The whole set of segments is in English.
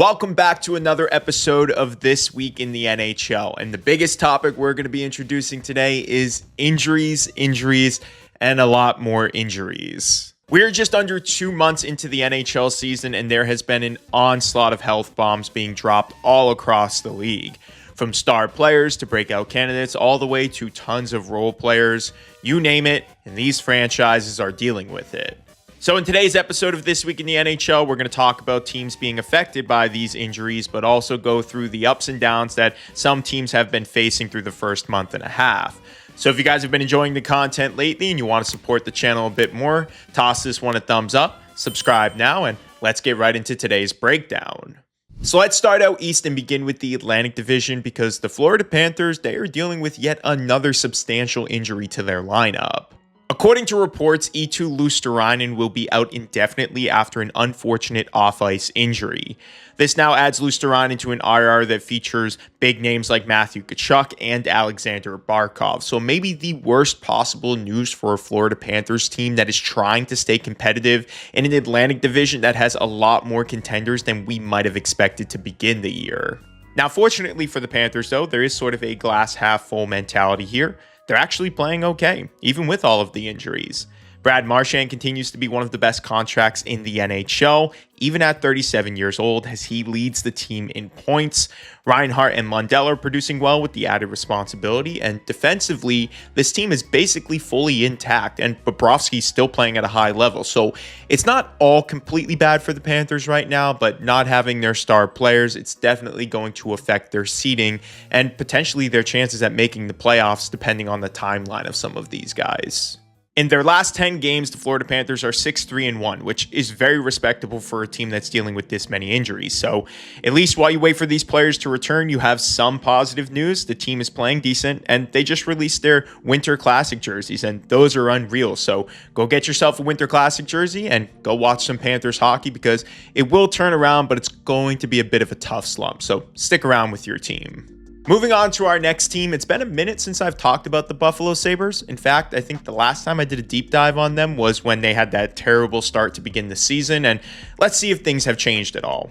Welcome back to another episode of This Week in the NHL. And the biggest topic we're going to be introducing today is injuries, and a lot more injuries. We're just under 2 months into the NHL season, and there has been an onslaught of health bombs being dropped all across the league. From star players to breakout candidates, all the way to tons of role players. You name it, and these franchises are dealing with it. So in today's episode of This Week in the NHL, we're going to talk about teams being affected by these injuries, but also go through the ups and downs that some teams have been facing through the first month and a half. So if you guys have been enjoying the content lately and you want to support the channel a bit more, toss this one a thumbs up, subscribe now, and let's get right into today's breakdown. So let's start out east and begin with the Atlantic Division because the Florida Panthers, they are dealing with yet another substantial injury to their lineup. According to reports, Eetu Luostarinen will be out indefinitely after an unfortunate off-ice injury. This now adds Luostarinen to an IR that features big names like Matthew Tkachuk and Alexander Barkov. So maybe the worst possible news for a Florida Panthers team that is trying to stay competitive in an Atlantic Division that has a lot more contenders than we might have expected to begin the year. Now, fortunately for the Panthers, though, there is sort of a glass half full mentality here. They're actually playing okay, even with all of the injuries. Brad Marchand continues to be one of the best contracts in the NHL, even at 37 years old, as he leads the team in points. Reinhart and Lundell are producing well with the added responsibility, and defensively, this team is basically fully intact, and Bobrovsky's still playing at a high level. So it's not all completely bad for the Panthers right now, but not having their star players, it's definitely going to affect their seeding and potentially their chances at making the playoffs, depending on the timeline of some of these guys. In their last 10 games, the Florida Panthers are 6-3-1, which is very respectable for a team that's dealing with this many injuries. So at least while you wait for these players to return, you have some positive news. The team is playing decent, and they just released their Winter Classic jerseys, and those are unreal. So go get yourself a Winter Classic jersey and go watch some Panthers hockey because it will turn around, but it's going to be a bit of a tough slump. So stick around with your team. Moving on to our next team, it's been a minute since I've talked about the Buffalo Sabres. In fact, I think the last time I did a deep dive on them was when they had that terrible start to begin the season, and let's see if things have changed at all.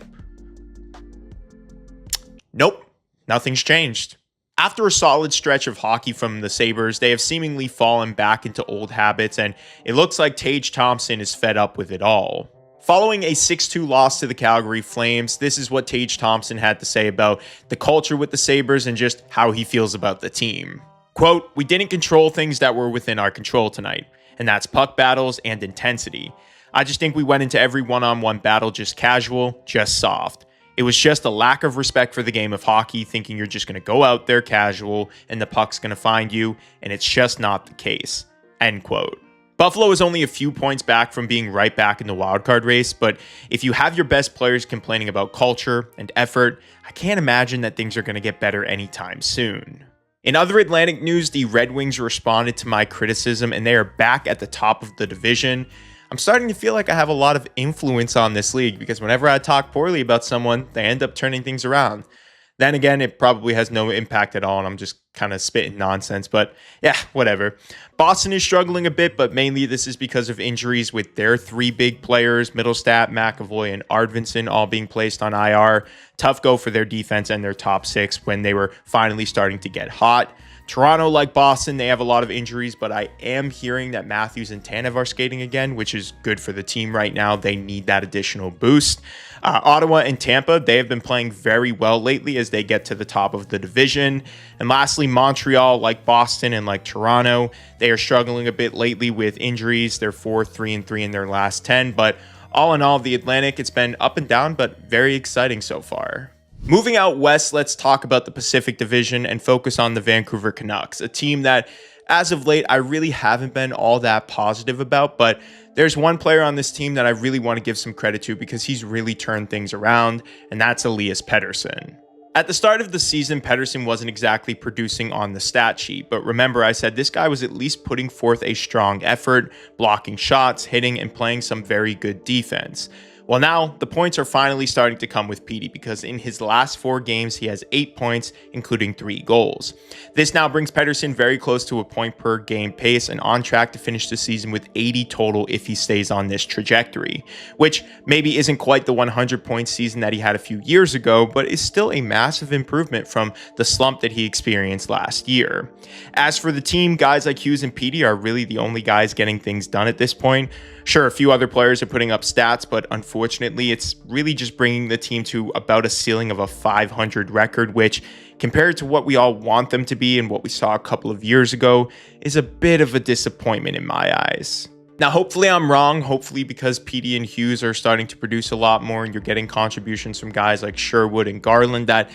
Nope, nothing's changed. After a solid stretch of hockey from the Sabres, they have seemingly fallen back into old habits, and it looks like Tage Thompson is fed up with it all. Following a 6-2 loss to the Calgary Flames, this is what Tage Thompson had to say about the culture with the Sabres and just how he feels about the team. Quote, "We didn't control things that were within our control tonight, and that's puck battles and intensity. I just think we went into every one-on-one battle just casual, just soft. It was just a lack of respect for the game of hockey, thinking you're just going to go out there casual and the puck's going to find you, and it's just not the case." End quote. Buffalo is only a few points back from being right back in the wildcard race, but if you have your best players complaining about culture and effort, I can't imagine that things are going to get better anytime soon. In other Atlantic news, the Red Wings responded to my criticism and they are back at the top of the division. I'm starting to feel like I have a lot of influence on this league because whenever I talk poorly about someone, they end up turning things around. Then again, it probably has no impact at all, and I'm just kind of spitting nonsense, but yeah, whatever. Boston is struggling a bit, but mainly this is because of injuries with their three big players, Middlestat, McAvoy, and Arvidsson, all being placed on IR. Tough go for their defense and their top six when they were finally starting to get hot. Toronto, like Boston, they have a lot of injuries, but I am hearing that Matthews and Tanev are skating again, which is good for the team right now. They need that additional boost. Ottawa and Tampa, they have been playing very well lately as they get to the top of the division. And lastly, Montreal, like Boston and like Toronto, they are struggling a bit lately with injuries. They're 4-3-3 in their last 10, but all in all, the Atlantic, it's been up and down, but very exciting so far. Moving out west, let's talk about the Pacific Division and focus on the Vancouver Canucks, a team that, as of late, I really haven't been all that positive about, but there's one player on this team that I really want to give some credit to because he's really turned things around, and that's Elias Pettersson. At the start of the season, Pettersson wasn't exactly producing on the stat sheet, but remember I said this guy was at least putting forth a strong effort, blocking shots, hitting, and playing some very good defense. Well, now the points are finally starting to come with Petey because in his last 4 games, he has 8 points, including 3 goals. This now brings Pettersson very close to a point per game pace and on track to finish the season with 80 total if he stays on this trajectory, which maybe isn't quite the 100-point season that he had a few years ago, but is still a massive improvement from the slump that he experienced last year. As for the team, guys like Hughes and Petey are really the only guys getting things done at this point. Sure, a few other players are putting up stats, but unfortunately, it's really just bringing the team to about a ceiling of a 500 record, which, compared to what we all want them to be and what we saw a couple of years ago, is a bit of a disappointment in my eyes. Now, hopefully I'm wrong. Hopefully, because Petey and Hughes are starting to produce a lot more and you're getting contributions from guys like Sherwood and Garland, that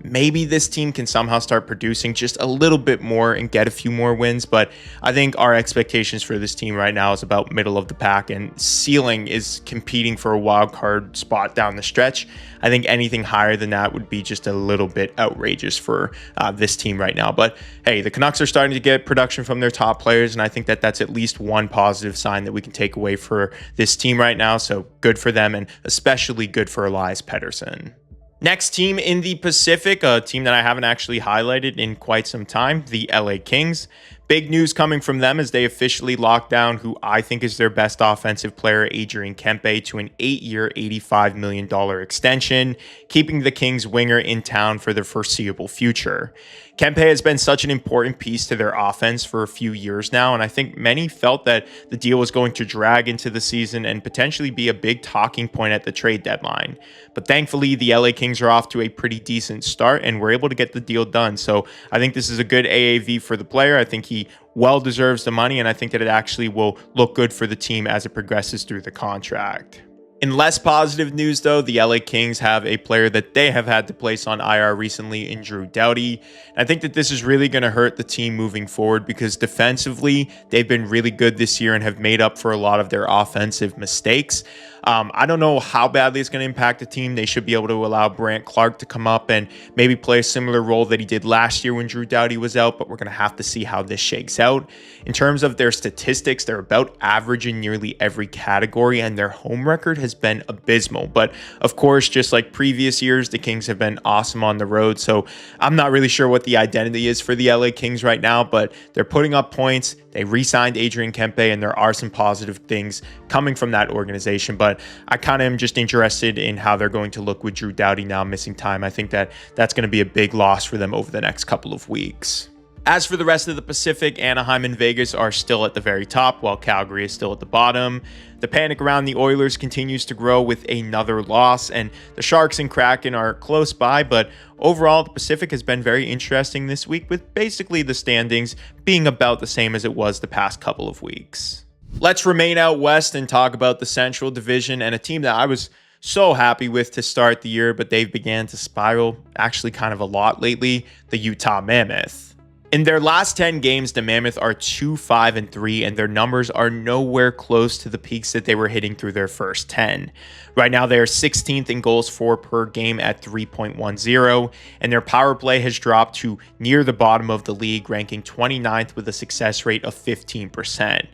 maybe this team can somehow start producing just a little bit more and get a few more wins. But I think our expectations for this team right now is about middle of the pack, and ceiling is competing for a wild card spot down the stretch. I think anything higher than that would be just a little bit outrageous for this team right now. But hey, the Canucks are starting to get production from their top players, and I think that that's at least one positive sign that we can take away for this team right now. So good for them, and especially good for Elias Pettersson. Next team in the Pacific, a team that I haven't actually highlighted in quite some time, the LA Kings. Big news coming from them as they officially locked down who I think is their best offensive player, Adrian Kempe, to an 8-year, $85 million extension, keeping the Kings winger in town for the foreseeable future. Kempe has been such an important piece to their offense for a few years now, and I think many felt that the deal was going to drag into the season and potentially be a big talking point at the trade deadline. But thankfully, the LA Kings are off to a pretty decent start and were able to get the deal done. So I think this is a good AAV for the player. I think he well deserves the money, and I think that it actually will look good for the team as it progresses through the contract. In less positive news, though, the LA Kings have a player that they have had to place on IR recently in Drew Doughty. I think that this is really going to hurt the team moving forward because defensively, they've been really good this year and have made up for a lot of their offensive mistakes. I don't know how badly it's going to impact the team. They should be able to allow Brant Clark to come up and maybe play a similar role that he did last year when Drew Doughty was out, but we're going to have to see how this shakes out. In terms of their statistics, they're about average in nearly every category, and their home record has been abysmal. But of course, just like previous years, the Kings have been awesome on the road, so I'm not really sure what the identity is for the LA Kings right now, but they're putting up points. They re-signed Adrian Kempe, and there are some positive things coming from that organization, but I kind of am just interested in how they're going to look with Drew Doughty now missing time. I think that that's going to be a big loss for them over the next couple of weeks. As for the rest of the Pacific, Anaheim and Vegas are still at the very top, while Calgary is still at the bottom. The panic around the Oilers continues to grow with another loss, and the Sharks and Kraken are close by, but overall, the Pacific has been very interesting this week, with basically the standings being about the same as it was the past couple of weeks. Let's remain out west and talk about the Central Division and a team that I was so happy with to start the year, but they've began to spiral actually kind of a lot lately, the Utah Mammoth. In their last 10 games, the Mammoth are 2-5-3, and their numbers are nowhere close to the peaks that they were hitting through their first 10. Right now, they are 16th in goals for per game at 3.10, and their power play has dropped to near the bottom of the league, ranking 29th with a success rate of 15%.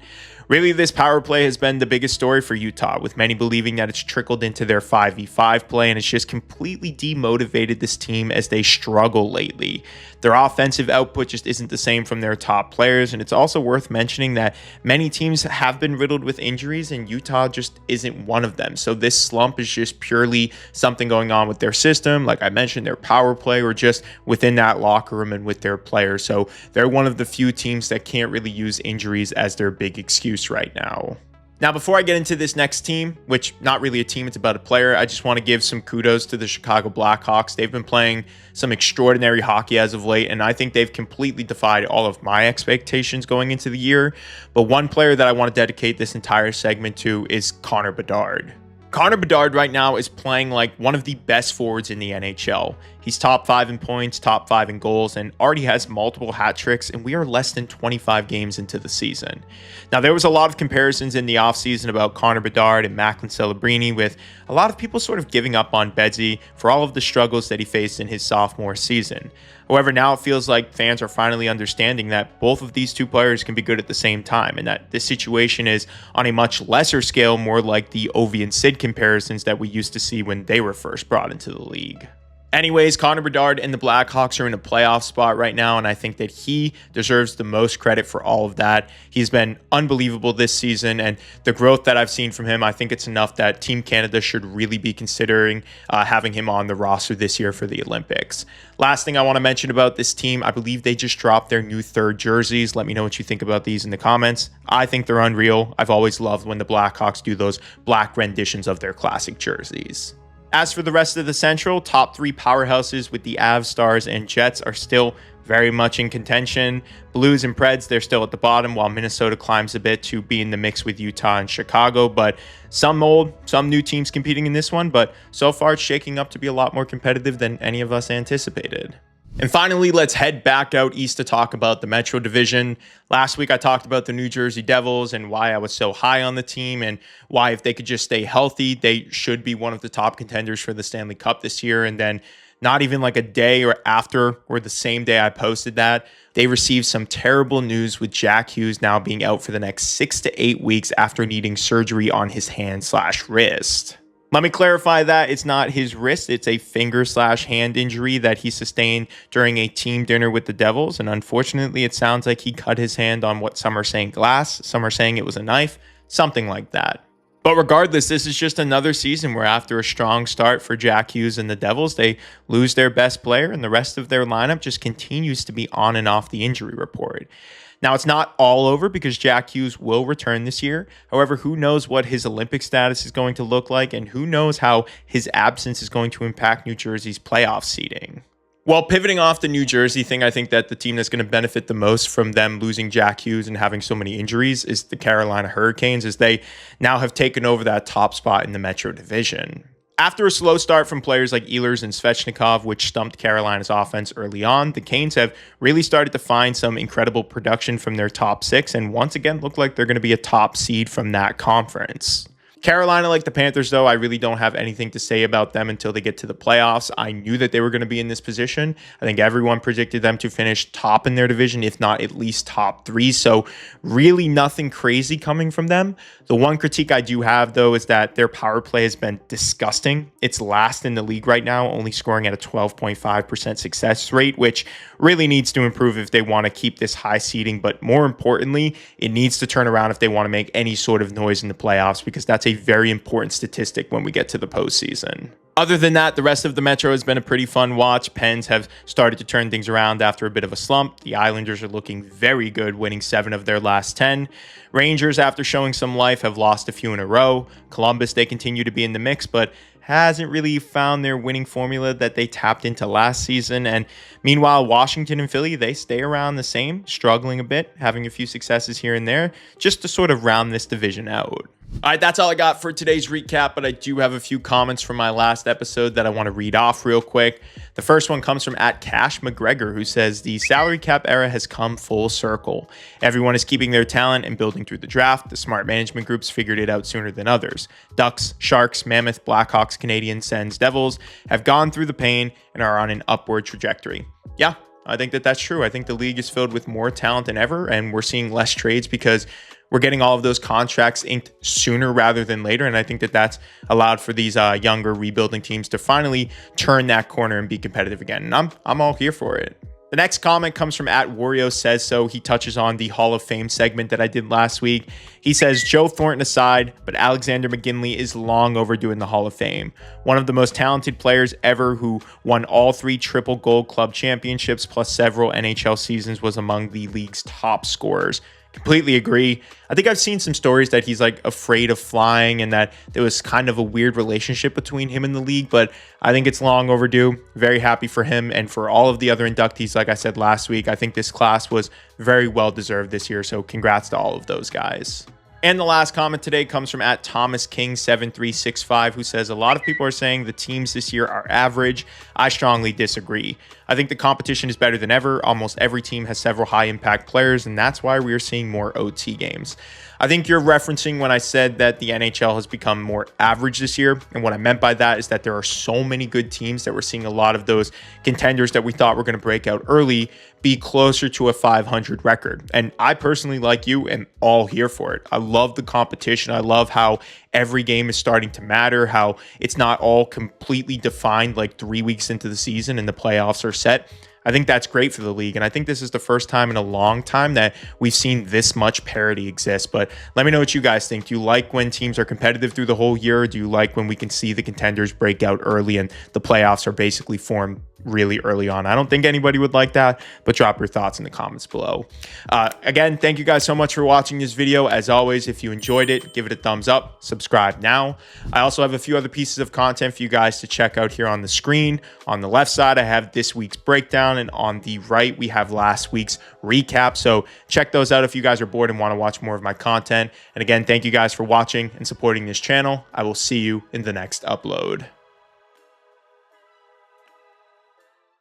Really, this power play has been the biggest story for Utah, with many believing that it's trickled into their 5v5 play, and it's just completely demotivated this team as they struggle lately. Their offensive output just isn't the same from their top players, and it's also worth mentioning that many teams have been riddled with injuries, and Utah just isn't one of them. So this slump is just purely something going on with their system, like I mentioned, their power play, or just within that locker room and with their players. So they're one of the few teams that can't really use injuries as their big excuse right now. Now, before I get into this next team, which not really a team, it's about a player, I just want to give some kudos to the Chicago Blackhawks. They've been playing some extraordinary hockey as of late, and I think they've completely defied all of my expectations going into the year. But one player that I want to dedicate this entire segment to is Connor Bedard. Connor Bedard right now is playing like one of the best forwards in the NHL. He's top 5 in points, top 5 in goals, and already has multiple hat tricks, and we are less than 25 games into the season. Now, there was a lot of comparisons in the offseason about Connor Bedard and Macklin Celebrini, with a lot of people sort of giving up on Bedsy for all of the struggles that he faced in his sophomore season. However, now it feels like fans are finally understanding that both of these two players can be good at the same time, and that this situation is on a much lesser scale, more like the Ovi and Sid comparisons that we used to see when they were first brought into the league. Anyways, Connor Bedard and the Blackhawks are in a playoff spot right now, and I think that he deserves the most credit for all of that. He's been unbelievable this season, and the growth that I've seen from him, I think it's enough that Team Canada should really be considering having him on the roster this year for the Olympics. Last thing I want to mention about this team, I believe they just dropped their new third jerseys. Let me know what you think about these in the comments. I think they're unreal. I've always loved when the Blackhawks do those black renditions of their classic jerseys. As for the rest of the Central, top three powerhouses with the Avs, Stars, and Jets are still very much in contention. Blues and Preds, they're still at the bottom, while Minnesota climbs a bit to be in the mix with Utah and Chicago. But some old, some new teams competing in this one, but so far it's shaking up to be a lot more competitive than any of us anticipated. And finally, let's head back out east to talk about the Metro Division. Last week, I talked about the New Jersey Devils and why I was so high on the team and why if they could just stay healthy, they should be one of the top contenders for the Stanley Cup this year. And then not even like a day or after or the same day I posted that, they received some terrible news with Jack Hughes now being out for the next 6 to 8 weeks after needing surgery on his hand/wrist. Let me clarify that it's not his wrist, it's a finger/hand injury that he sustained during a team dinner with the Devils. And unfortunately, it sounds like he cut his hand on what some are saying glass, some are saying it was a knife, something like that. But regardless, this is just another season where after a strong start for Jack Hughes and the Devils, they lose their best player and the rest of their lineup just continues to be on and off the injury report. Now, it's not all over because Jack Hughes will return this year. However, who knows what his Olympic status is going to look like, and who knows how his absence is going to impact New Jersey's playoff seeding. Well, pivoting off the New Jersey thing, I think that the team that's going to benefit the most from them losing Jack Hughes and having so many injuries is the Carolina Hurricanes, as they now have taken over that top spot in the Metro Division. After a slow start from players like Ehlers and Svechnikov, which stumped Carolina's offense early on, the Canes have really started to find some incredible production from their top six and once again look like they're going to be a top seed from that conference. Carolina, like the Panthers, though, I really don't have anything to say about them until they get to the playoffs. I knew that they were going to be in this position. I think everyone predicted them to finish top in their division, if not at least top three. So really nothing crazy coming from them. The one critique I do have, though, is that their power play has been disgusting. It's last in the league right now, only scoring at a 12.5% success rate, which really needs to improve if they want to keep this high seeding. But more importantly, it needs to turn around if they want to make any sort of noise in the playoffs, because that's a very important statistic when we get to the postseason. Other than that, the rest of the Metro has been a pretty fun watch. Pens have started to turn things around after a bit of a slump. The Islanders are looking very good, winning 7 of their last 10. Rangers, after showing some life, have lost a few in a row. Columbus, they continue to be in the mix, but hasn't really found their winning formula that they tapped into last season. And meanwhile, Washington and Philly, they stay around the same, struggling a bit, having a few successes here and there, just to sort of round this division out. All right, that's all I got for today's recap, but I do have a few comments from my last episode that I want to read off real quick. The first one comes from @CashMcGregor, who says, the salary cap era has come full circle. Everyone is keeping their talent and building through the draft. The smart management groups figured it out sooner than others. Ducks, Sharks, Mammoth, Blackhawks, Canadiens, Sens, Devils have gone through the pain and are on an upward trajectory. Yeah, I think that that's true. I think the league is filled with more talent than ever, and we're seeing less trades because we're getting all of those contracts inked sooner rather than later. And I think that that's allowed for these younger rebuilding teams to finally turn that corner and be competitive again. And I'm all here for it. The next comment comes from @WarioSaysSo. He touches on the Hall of Fame segment that I did last week. He says, Joe Thornton aside, but Alexander McGinley is long overdue in the Hall of Fame. One of the most talented players ever who won all 3 triple gold club championships plus several NHL seasons, was among the league's top scorers. Completely agree. I think I've seen some stories that he's like afraid of flying and that there was kind of a weird relationship between him and the league, but I think it's long overdue. Very happy for him and for all of the other inductees. Like I said last week, I think this class was very well deserved this year. So congrats to all of those guys. And the last comment today comes from @ThomasKing7365, who says, a lot of people are saying the teams this year are average. I strongly disagree. I think the competition is better than ever. Almost every team has several high impact players, and that's why we are seeing more OT games. I think you're referencing when I said that the NHL has become more average this year. And what I meant by that is that there are so many good teams that we're seeing a lot of those contenders that we thought were going to break out early be closer to a 500 record. And I personally, like you, am all here for it. I love the competition. I love how every game is starting to matter, how it's not all completely defined like 3 weeks into the season and the playoffs are set. I think that's great for the league. And I think this is the first time in a long time that we've seen this much parity exist. But let me know what you guys think. Do you like when teams are competitive through the whole year? Or do you like when we can see the contenders break out early and the playoffs are basically formed really early on? I don't think anybody would like that, but drop your thoughts in the comments below. Again, thank you guys so much for watching this video. As always, if you enjoyed it, give it a thumbs up, subscribe now. I also have a few other pieces of content for you guys to check out here on the screen. On the left side, I have this week's breakdown, and on the right, we have last week's recap. So check those out if you guys are bored and want to watch more of my content. And again, thank you guys for watching and supporting this channel. I will see you in the next upload.